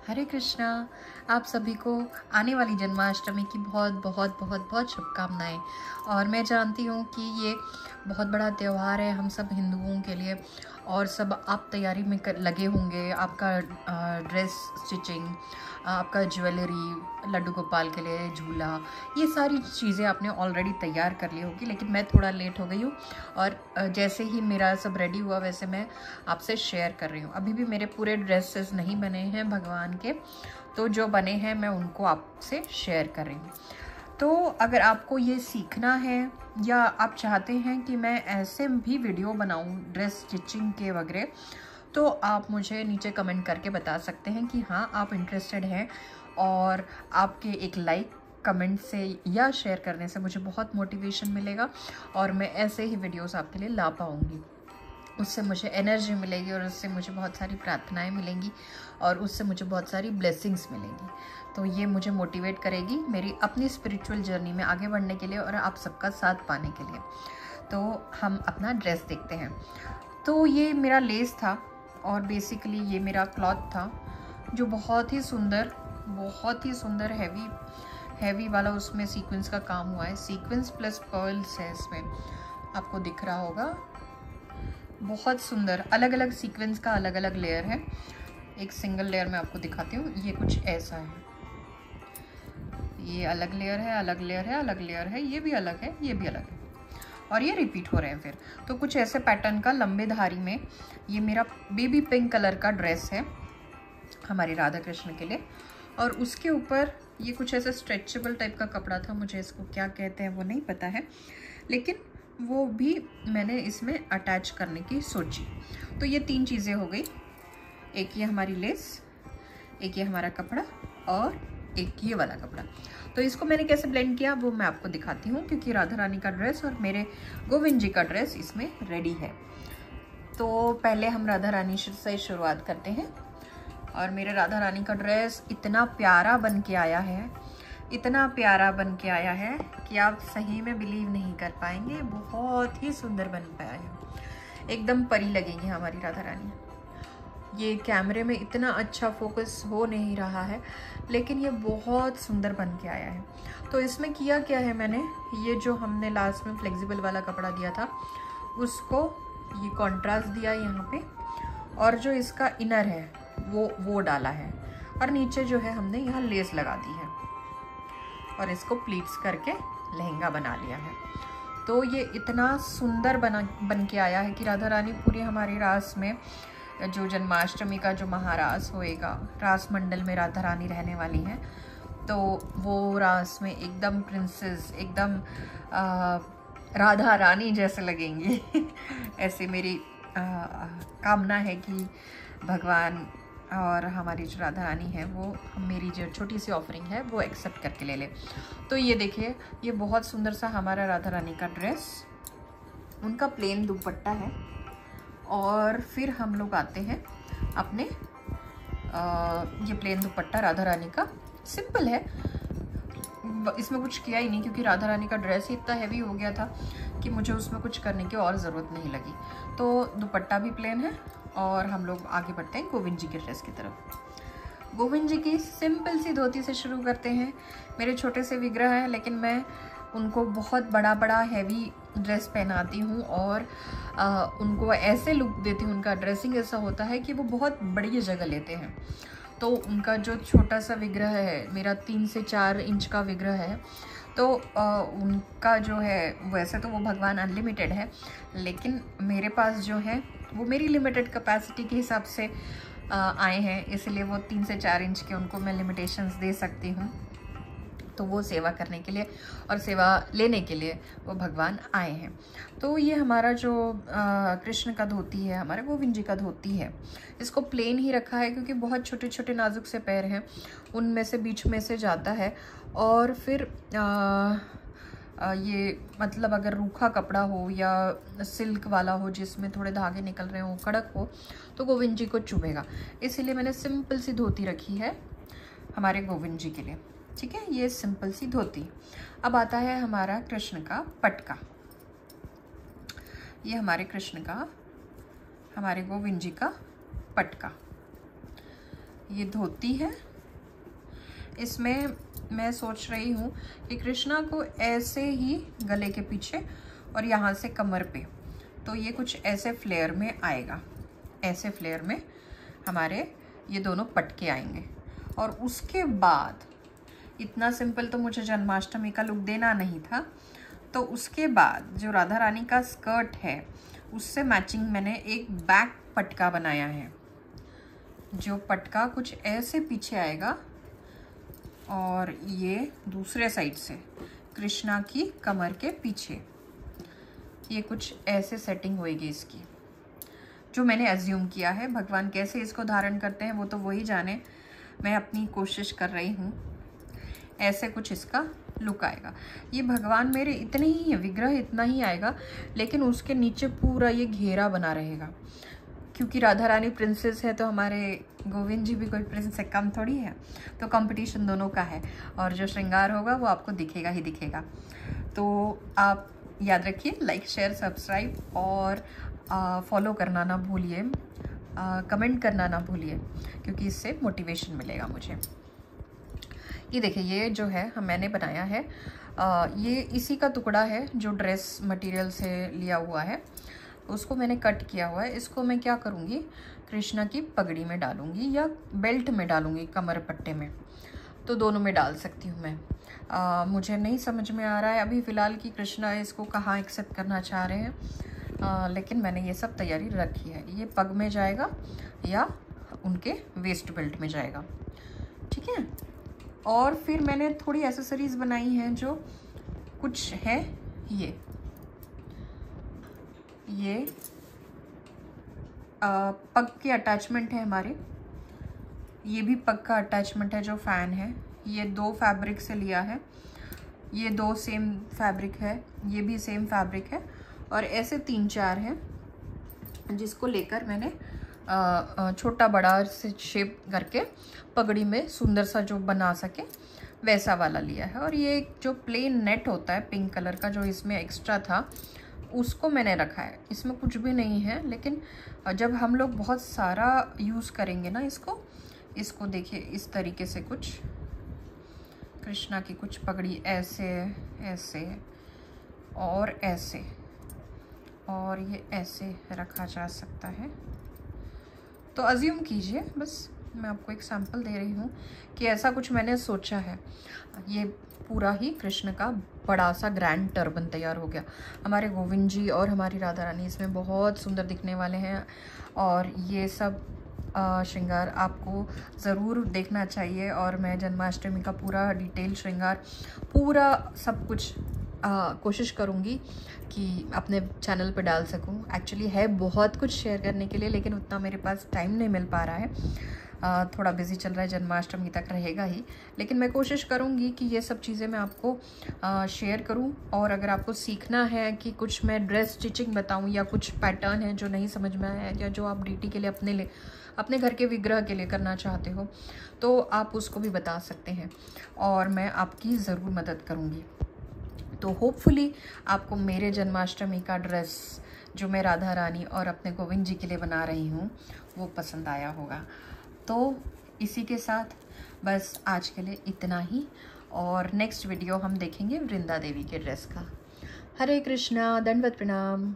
हरे कृष्णा। आप सभी को आने वाली जन्माष्टमी की बहुत बहुत बहुत बहुत शुभकामनाएं। और मैं जानती हूँ कि ये बहुत बड़ा त्यौहार है हम सब हिंदुओं के लिए, और सब आप तैयारी में लगे होंगे। आपका ड्रेस स्टिचिंग, आपका ज्वेलरी, लड्डू गोपाल के लिए झूला, ये सारी चीज़ें आपने ऑलरेडी तैयार कर ली होगी। लेकिन मैं थोड़ा लेट हो गई हूँ, और जैसे ही मेरा सब रेडी हुआ वैसे मैं आपसे शेयर कर रही हूँ। अभी भी मेरे पूरे ड्रेसेस नहीं बने हैं भगवान के, तो जो बने हैं मैं उनको आपसे शेयर कर रही हूँ। तो अगर आपको ये सीखना है या आप चाहते हैं कि मैं ऐसे भी वीडियो बनाऊँ ड्रेस स्टिचिंग के वगैरह, तो आप मुझे नीचे कमेंट करके बता सकते हैं कि हाँ आप इंटरेस्टेड हैं। और आपके एक लाइक, कमेंट से या शेयर करने से मुझे बहुत मोटिवेशन मिलेगा, और मैं ऐसे ही वीडियोस आपके लिए ला पाऊँगी। उससे मुझे एनर्जी मिलेगी, और उससे मुझे बहुत सारी प्रार्थनाएं मिलेंगी, और उससे मुझे बहुत सारी ब्लेसिंग्स मिलेंगी। तो ये मुझे मोटिवेट करेगी मेरी अपनी स्पिरिचुअल जर्नी में आगे बढ़ने के लिए और आप सबका साथ पाने के लिए। तो हम अपना ड्रेस देखते हैं। तो ये मेरा लेस था, और बेसिकली ये मेरा क्लॉथ था जो बहुत ही सुंदर हैवी वाला उसमें सीक्वेंस का काम हुआ है। सीक्वेंस प्लस पर्ल्स है इसमें, आपको दिख रहा होगा। बहुत सुंदर अलग अलग सीक्वेंस का अलग अलग लेयर है। एक सिंगल लेयर में आपको दिखाती हूँ। ये कुछ ऐसा है, ये अलग लेयर है, अलग लेयर है, अलग लेयर है, ये भी अलग है, ये भी अलग है, और ये रिपीट हो रहे हैं फिर। तो कुछ ऐसे पैटर्न का लंबे धारी में ये मेरा बेबी पिंक कलर का ड्रेस है हमारे राधा कृष्ण के लिए। और उसके ऊपर ये कुछ ऐसा स्ट्रेचेबल टाइप का कपड़ा था, मुझे इसको क्या कहते हैं वो नहीं पता है, लेकिन वो भी मैंने इसमें अटैच करने की सोची। तो ये तीन चीज़ें हो गई, एक ये हमारी लेस, एक ये हमारा कपड़ा, और एक ये वाला कपड़ा। तो इसको मैंने कैसे ब्लेंड किया वो मैं आपको दिखाती हूँ, क्योंकि राधा रानी का ड्रेस और मेरे गोविंद जी का ड्रेस इसमें रेडी है। तो पहले हम राधा रानी से शुरुआत करते हैं। और मेरे राधा रानी का ड्रेस इतना प्यारा बन के आया है, इतना प्यारा बन के आया है कि आप सही में बिलीव नहीं कर पाएंगे। बहुत ही सुंदर बन पाया है, एकदम परी लगेगी हमारी राधा रानी। ये कैमरे में इतना अच्छा फोकस हो नहीं रहा है, लेकिन ये बहुत सुंदर बन के आया है। तो इसमें किया क्या है मैंने, ये जो हमने लास्ट में फ्लेक्सिबल वाला कपड़ा दिया था उसको ये कॉन्ट्रास्ट दिया यहाँ पे, और जो इसका इनर है वो डाला है, और नीचे जो है हमने यहाँ लेस लगा दी है, और इसको प्लीट्स करके लहंगा बना लिया है। तो ये इतना सुंदर बन के आया है कि राधा रानी पूरी हमारी रास में, जो जन्माष्टमी का जो महारास होएगा, रास मंडल में राधा रानी रहने वाली हैं, तो वो रास में एकदम प्रिंसेस, एकदम राधा रानी जैसे लगेंगी। ऐसे मेरी कामना है कि भगवान और हमारी जो राधा रानी है वो मेरी जो छोटी सी ऑफरिंग है वो एक्सेप्ट करके ले ले। तो ये देखिए, ये बहुत सुंदर सा हमारा राधा रानी का ड्रेस, उनका प्लेन दुपट्टा है। और फिर हम लोग आते हैं अपने ये प्लेन दुपट्टा राधा रानी का सिंपल है, इसमें कुछ किया ही नहीं, क्योंकि राधा रानी का ड्रेस ही इतना हैवी हो गया था कि मुझे उसमें कुछ करने की और ज़रूरत नहीं लगी। तो दुपट्टा भी प्लेन है, और हम लोग आगे बढ़ते हैं गोविंद जी के ड्रेस की तरफ। गोविंद जी की सिंपल सी धोती से शुरू करते हैं। मेरे छोटे से विग्रह हैं, लेकिन मैं उनको बहुत बड़ा हैवी ड्रेस पहनाती हूँ, और उनको ऐसे लुक देती हूँ। उनका ड्रेसिंग ऐसा होता है कि वो बहुत बड़ी जगह लेते हैं। तो उनका जो छोटा सा विग्रह है, मेरा 3 से 4 इंच का विग्रह है, तो उनका जो है, वैसे तो वो भगवान अनलिमिटेड है, लेकिन मेरे पास जो है वो मेरी लिमिटेड कैपेसिटी के हिसाब से आए हैं, इसलिए वो 3 से 4 इंच के उनको मैं लिमिटेशंस दे सकती हूँ। तो वो सेवा करने के लिए और सेवा लेने के लिए वो भगवान आए हैं। तो ये हमारा जो कृष्ण का धोती है, हमारे गोविंद जी का धोती है, इसको प्लेन ही रखा है, क्योंकि बहुत छोटे छोटे नाजुक से पैर हैं, उनमें से बीच में से जाता है। और फिर ये मतलब अगर रूखा कपड़ा हो या सिल्क वाला हो जिसमें थोड़े धागे निकल रहे हो, कड़क हो, तो गोविंद जी को चुभेगा। इसीलिए मैंने सिंपल सी धोती रखी है हमारे गोविंद जी के लिए। ठीक है, ये सिंपल सी धोती। अब आता है हमारा कृष्ण का पटका। ये हमारे कृष्ण का, हमारे गोविंद जी का पटका। ये धोती है। इसमें मैं सोच रही हूँ कि कृष्णा को ऐसे ही गले के पीछे और यहाँ से कमर पे, तो ये कुछ ऐसे फ्लेयर में आएगा। ऐसे फ्लेयर में हमारे ये दोनों पटके आएंगे। और उसके बाद इतना सिंपल तो मुझे जन्माष्टमी का लुक देना नहीं था, तो उसके बाद जो राधा रानी का स्कर्ट है उससे मैचिंग मैंने एक बैक पटका बनाया है। जो पटका कुछ ऐसे पीछे आएगा और ये दूसरे साइड से कृष्णा की कमर के पीछे ये कुछ ऐसे सेटिंग होएगी इसकी, जो मैंने एज्यूम किया है। भगवान कैसे इसको धारण करते हैं वो तो वही जाने, मैं अपनी कोशिश कर रही हूँ। ऐसे कुछ इसका लुक आएगा। ये भगवान मेरे इतने ही है, विग्रह इतना ही आएगा, लेकिन उसके नीचे पूरा ये घेरा बना रहेगा। क्योंकि राधा रानी प्रिंसेस है तो हमारे गोविंद जी भी कोई प्रिंस है, कम थोड़ी है। तो कंपटीशन दोनों का है और जो श्रृंगार होगा वो आपको दिखेगा ही दिखेगा। तो आप याद रखिए, लाइक शेयर सब्सक्राइब और फॉलो करना ना भूलिए, कमेंट करना ना भूलिए, क्योंकि इससे मोटिवेशन मिलेगा मुझे। ये देखिए, ये जो है मैंने बनाया है, ये इसी का टुकड़ा है जो ड्रेस मटेरियल से लिया हुआ है, उसको मैंने कट किया हुआ है। इसको मैं क्या करूँगी, कृष्णा की पगड़ी में डालूँगी या बेल्ट में डालूँगी, कमर पट्टे में, तो दोनों में डाल सकती हूँ मैं। मुझे नहीं समझ में आ रहा है अभी फ़िलहाल कि कृष्णा इसको कहाँ एक्सेप्ट करना चाह रहे हैं, लेकिन मैंने ये सब तैयारी रखी है। ये पग में जाएगा या उनके वेस्ट बेल्ट में जाएगा, ठीक है। और फिर मैंने थोड़ी एसेसरीज़ बनाई हैं जो कुछ है, ये पग के अटैचमेंट है हमारे, ये भी पग का अटैचमेंट है जो फ़ैन है। ये 2 फैब्रिक से लिया है, ये 2 सेम फैब्रिक है, ये भी सेम फैब्रिक है, और ऐसे 3-4 हैं जिसको लेकर मैंने छोटा बड़ा से शेप करके पगड़ी में सुंदर सा जो बना सके वैसा वाला लिया है। और ये जो प्लेन नेट होता है पिंक कलर का जो इसमें एक्स्ट्रा था, उसको मैंने रखा है। इसमें कुछ भी नहीं है, लेकिन जब हम लोग बहुत सारा यूज़ करेंगे ना इसको देखिए इस तरीके से कुछ कृष्णा की कुछ पगड़ी ऐसे ऐसे और ऐसे, और ये ऐसे रखा जा सकता है। तो अज्यूम कीजिए, बस मैं आपको एक सैम्पल दे रही हूँ कि ऐसा कुछ मैंने सोचा है। ये पूरा ही कृष्ण का बड़ा सा ग्रैंड टर्बन तैयार हो गया। हमारे गोविंद जी और हमारी राधा रानी इसमें बहुत सुंदर दिखने वाले हैं, और ये सब श्रृंगार आपको ज़रूर देखना चाहिए। और मैं जन्माष्टमी का पूरा डिटेल श्रृंगार, पूरा सब कुछ कोशिश करूँगी कि अपने चैनल पे डाल सकूँ। एक्चुअली है बहुत कुछ शेयर करने के लिए, लेकिन उतना मेरे पास टाइम नहीं मिल पा रहा है। थोड़ा बिजी चल रहा है, जन्माष्टमी तक रहेगा ही, लेकिन मैं कोशिश करूँगी कि ये सब चीज़ें मैं आपको शेयर करूँ। और अगर आपको सीखना है कि कुछ मैं ड्रेस स्टिचिंग बताऊँ या कुछ पैटर्न है जो नहीं समझ में आया, या जो आप डीटी के लिए अपने घर के विग्रह के लिए करना चाहते हो, तो आप उसको भी बता सकते हैं और मैं आपकी ज़रूर मदद करूँगी। तो होपफुली आपको मेरे जन्माष्टमी का ड्रेस जो मैं राधा रानी और अपने गोविंद जी के लिए बना रही हूँ वो पसंद आया होगा। तो इसी के साथ बस आज के लिए इतना ही, और नेक्स्ट वीडियो हम देखेंगे वृंदा देवी के ड्रेस का। हरे कृष्णा, दंडवत प्रणाम।